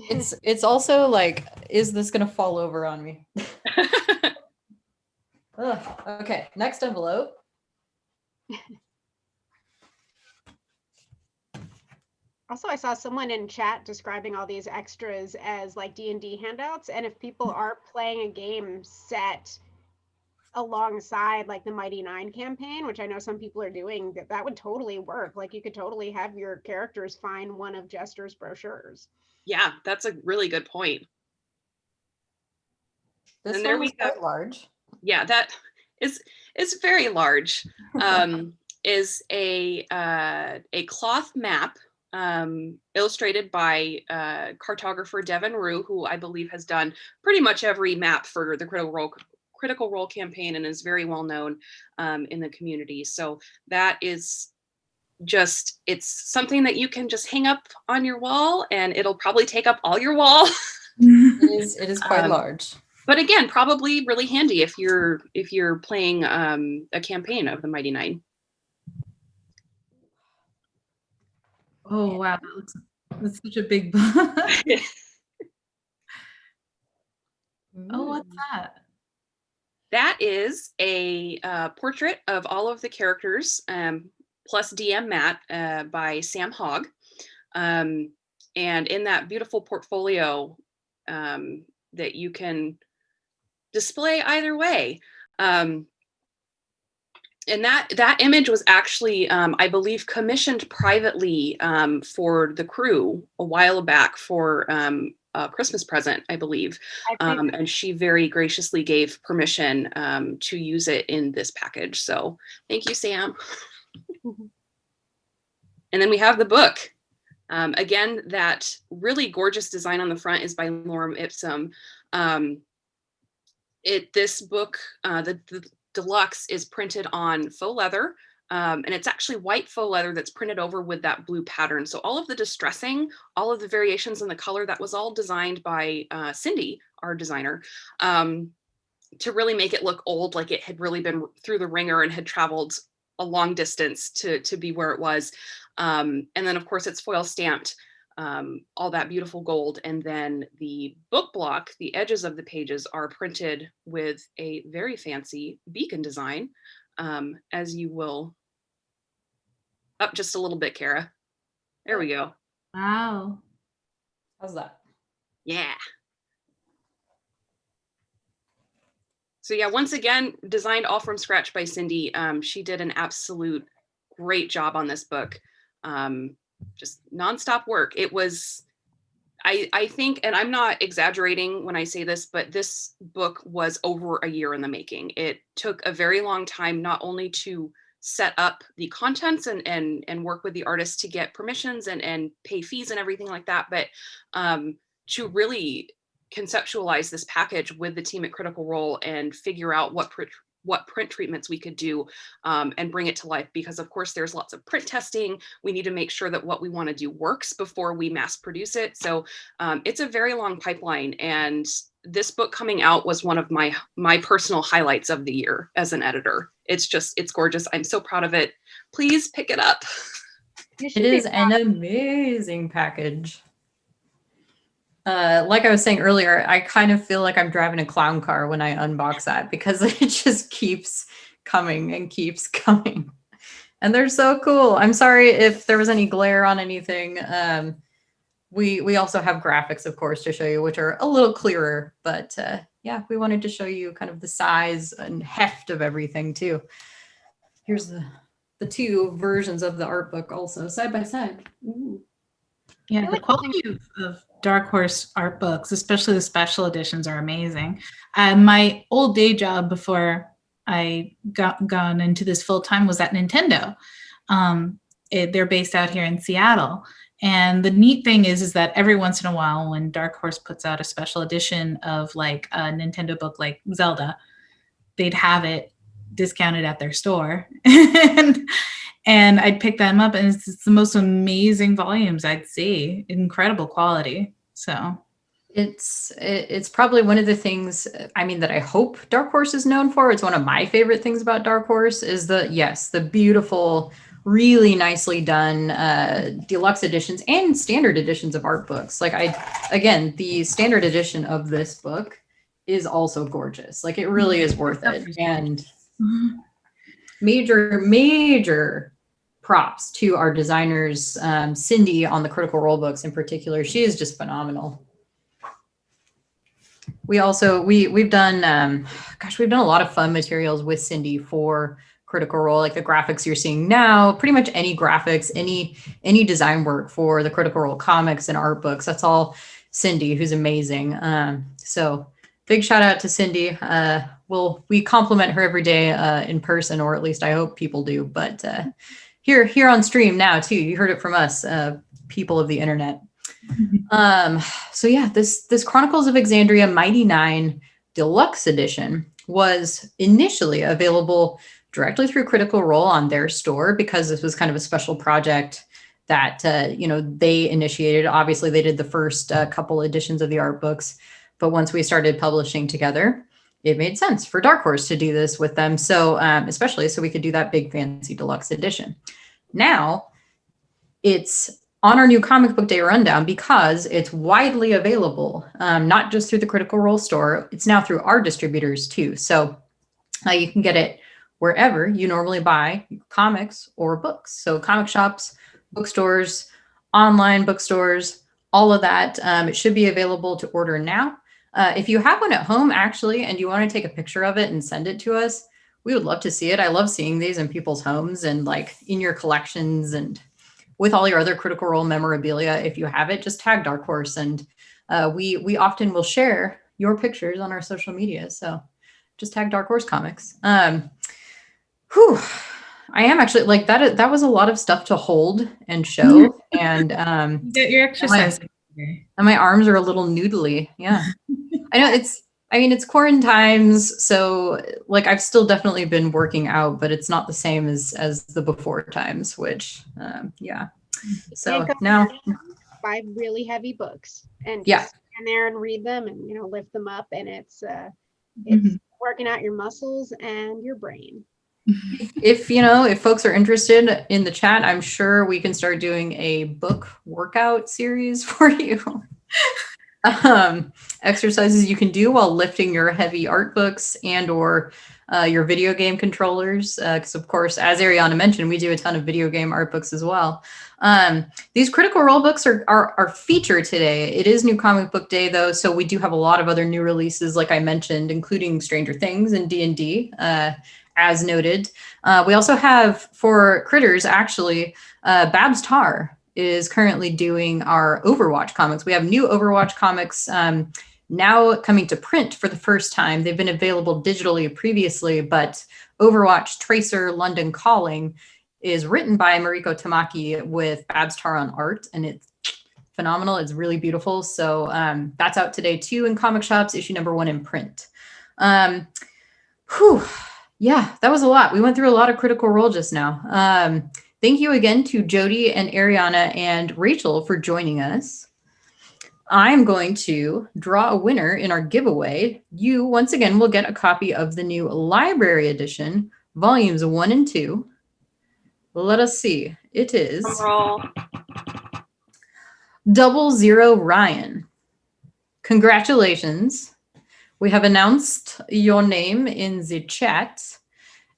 It's also like, is this gonna fall over on me? Ugh, okay, next envelope. Also, I saw someone in chat describing all these extras as like D&D handouts, and if people are playing a game set alongside like the Mighty Nine campaign, which I know some people are doing, that would totally work. Like you could totally have your characters find one of Jester's brochures. Yeah, that's a really good point. This and one there was we go. quite large. Yeah, that is very large. Is a cloth map illustrated by cartographer Devin Rue, who I believe has done pretty much every map for the Critical Role campaign and is very well known in the community. So that is just, it's something that you can just hang up on your wall and it'll probably take up all your wall. It is quite large. But again, probably really handy if you're playing a campaign of the Mighty Nine. Oh wow, that's such a big book. Oh, what's that? That is a portrait of all of the characters, plus DM Matt by Sam Hogg. And in that beautiful portfolio that you can display either way. And that image was actually, I believe, commissioned privately for the crew a while back for a Christmas present, I believe. And she very graciously gave permission to use it in this package. So thank you, Sam. And then we have the book. Again, that really gorgeous design on the front is by Lorem Ipsum. This book, the Deluxe, is printed on faux leather, and it's actually white faux leather that's printed over with that blue pattern. So all of the distressing, all of the variations in the color, that was all designed by Cindy, our designer, to really make it look old, like it had really been through the ringer and had traveled a long distance to be where it was. And then of course it's foil stamped, all that beautiful gold. And then the book block, the edges of the pages are printed with a very fancy beacon design, as you will, up just a little bit, Kara. There we go. Wow. How's that? Yeah. So yeah, once again, designed all from scratch by Cindy. She did an absolute great job on this book. Just nonstop work. It was, I think, and I'm not exaggerating when I say this, but this book was over a year in the making. It took a very long time, not only to set up the contents and work with the artists to get permissions and pay fees and everything like that, but to really conceptualize this package with the team at Critical Role and figure out what print treatments we could do and bring it to life, because of course there's lots of print testing. We need to make sure that what we want to do works before we mass produce it. So it's a very long pipeline, and this book coming out was one of my personal highlights of the year as an editor. It's gorgeous. I'm so proud of it. Please pick it up. It is an amazing package. Like I was saying earlier, I kind of feel like I'm driving a clown car when I unbox that, because it just keeps coming and keeps coming. And they're so cool. I'm sorry if there was any glare on anything. We also have graphics, of course, to show you, which are a little clearer. But yeah, we wanted to show you kind of the size and heft of everything too. Here's the two versions of the art book also side by side. Ooh. Yeah, the quality of Dark Horse art books, especially the special editions, are amazing. My old day job before I gone into this full time was at Nintendo. They're based out here in Seattle. And the neat thing is that every once in a while, when Dark Horse puts out a special edition of like a Nintendo book like Zelda, they'd have it discounted at their store. And I'd pick them up, and it's the most amazing volumes I'd see. Incredible quality. So it's probably one of the things, I mean, that I hope Dark Horse is known for. It's one of my favorite things about Dark Horse is the beautiful, really nicely done deluxe editions and standard editions of art books. Like again, the standard edition of this book is also gorgeous. Like it really is worth it. And major props to our designers, Cindy on the Critical Role books in particular. She is just phenomenal. We also we've done we've done a lot of fun materials with Cindy for Critical Role, like the graphics you're seeing now, pretty much any graphics, any design work for the Critical Role comics and art books. That's all Cindy, who's amazing. So big shout out to Cindy. We compliment her every day in person, or at least I hope people do. But here on stream now too, you heard it from us, people of the internet. So yeah, this Chronicles of Alexandria Mighty 9 Deluxe Edition was initially available directly through Critical Role on their store, because this was kind of a special project that they initiated. Obviously, they did the first couple editions of the art books, but once we started publishing together, it made sense for Dark Horse to do this with them. So especially so we could do that big fancy deluxe edition. Now it's on our new comic book day rundown because it's widely available, not just through the Critical Role store. It's now through our distributors too. So you can get it wherever you normally buy comics or books. So comic shops, bookstores, online bookstores, all of that. It should be available to order now. If you have one at home, actually, and you want to take a picture of it and send it to us, we would love to see it. I love seeing these in people's homes and like in your collections and with all your other Critical Role memorabilia. If you have it, just tag Dark Horse, and we often will share your pictures on our social media. So just tag Dark Horse Comics. I am actually like that. That was a lot of stuff to hold and show, and get your exercise. And my arms are a little noodly. Yeah. I know it's quarantine times. So like I've still definitely been working out, but it's not the same as the before times, which yeah. So now buy really heavy books and yeah, just stand there and read them and lift them up, and it's working out your muscles and your brain. If folks are interested in the chat, I'm sure we can start doing a book workout series for you. Exercises you can do while lifting your heavy art books and or your video game controllers. Because of course, as Ariana mentioned, we do a ton of video game art books as well. These Critical Role books are featured today. It is New Comic Book Day though, so we do have a lot of other new releases, like I mentioned, including Stranger Things and D&D, as noted. We also have for Critters, actually, Babs Tarr is currently doing our Overwatch comics. We have new Overwatch comics now coming to print for the first time. They've been available digitally previously, but Overwatch Tracer London Calling is written by Mariko Tamaki with Babs Tar on art, and it's phenomenal. It's really beautiful. So that's out today too in comic shops, issue number 1 in print. Yeah, that was a lot. We went through a lot of Critical Role just now. Thank you again to Jody and Ariana and Rachel for joining us. I'm going to draw a winner in our giveaway. You, once again, will get a copy of the new Library Edition, volumes 1 and 2. Let us see. It is Roll. 00 Ryan. Congratulations. We have announced your name in the chat.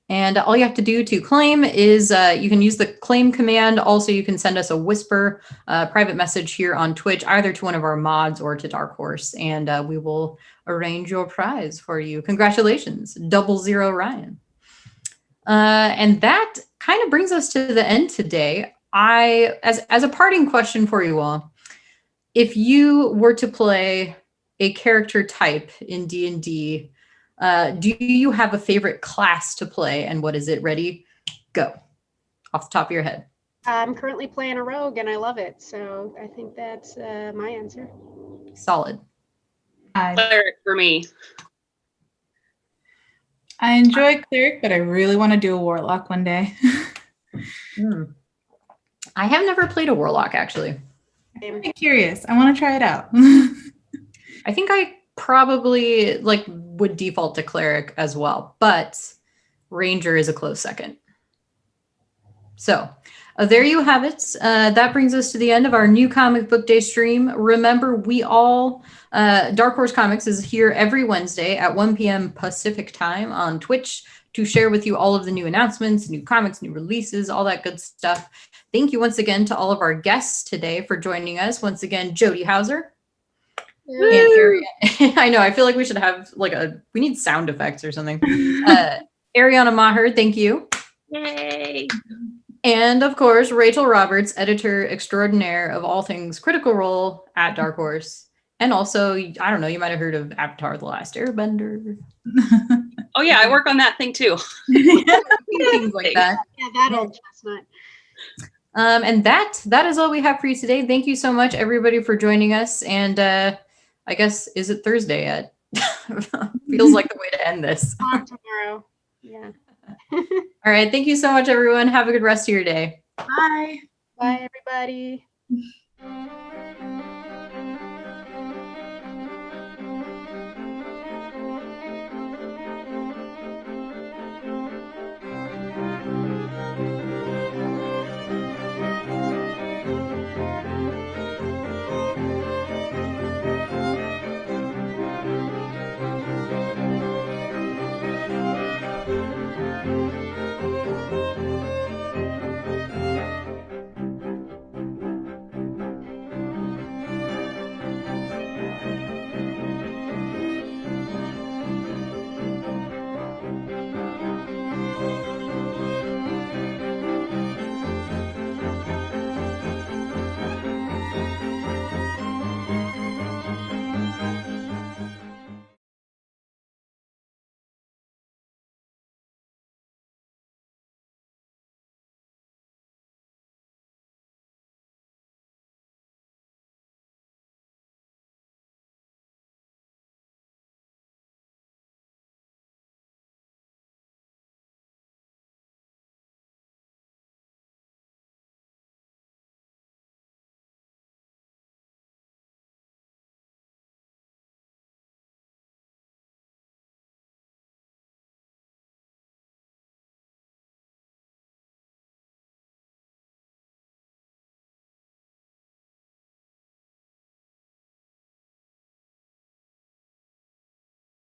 And all you have to do to claim is you can use the claim command. Also, you can send us a whisper private message here on Twitch, either to one of our mods or to Dark Horse, and we will arrange your prize for you. Congratulations, 00 Ryan. And that kind of brings us to the end today. As a parting question for you all, if you were to play a character type in D&D, do you have a favorite class to play, and what is it? Ready? Go. Off the top of your head. I'm currently playing a rogue and I love it. So I think that's my answer. Solid. Cleric for me. I enjoy cleric, but I really want to do a warlock one day. I have never played a warlock, actually. I'm curious. I want to try it out. I think I probably would default to cleric as well, but ranger is a close second. So there you have it. That brings us to the end of our new comic book day stream. Remember, we all Dark Horse Comics is here every Wednesday at 1 p.m. Pacific time on Twitch to share with you all of the new announcements, new comics, new releases, all that good stuff. Thank you once again to all of our guests today for joining us. Once again, Jody Houser. And I know, I feel like we should have we need sound effects or something. Ariana Maher, thank you. Yay. And of course, Rachel Roberts, editor extraordinaire of all things Critical Role at Dark Horse. And also, I don't know, you might have heard of Avatar: The Last Airbender. Oh yeah, I work on that thing too. Things like that. Yeah, that old chestnut. And that is all we have for you today. Thank you so much, everybody, for joining us. And I guess, is it Thursday yet? Feels like the way to end this. Tomorrow. Yeah. All right. Thank you so much, everyone. Have a good rest of your day. Bye. Bye, everybody.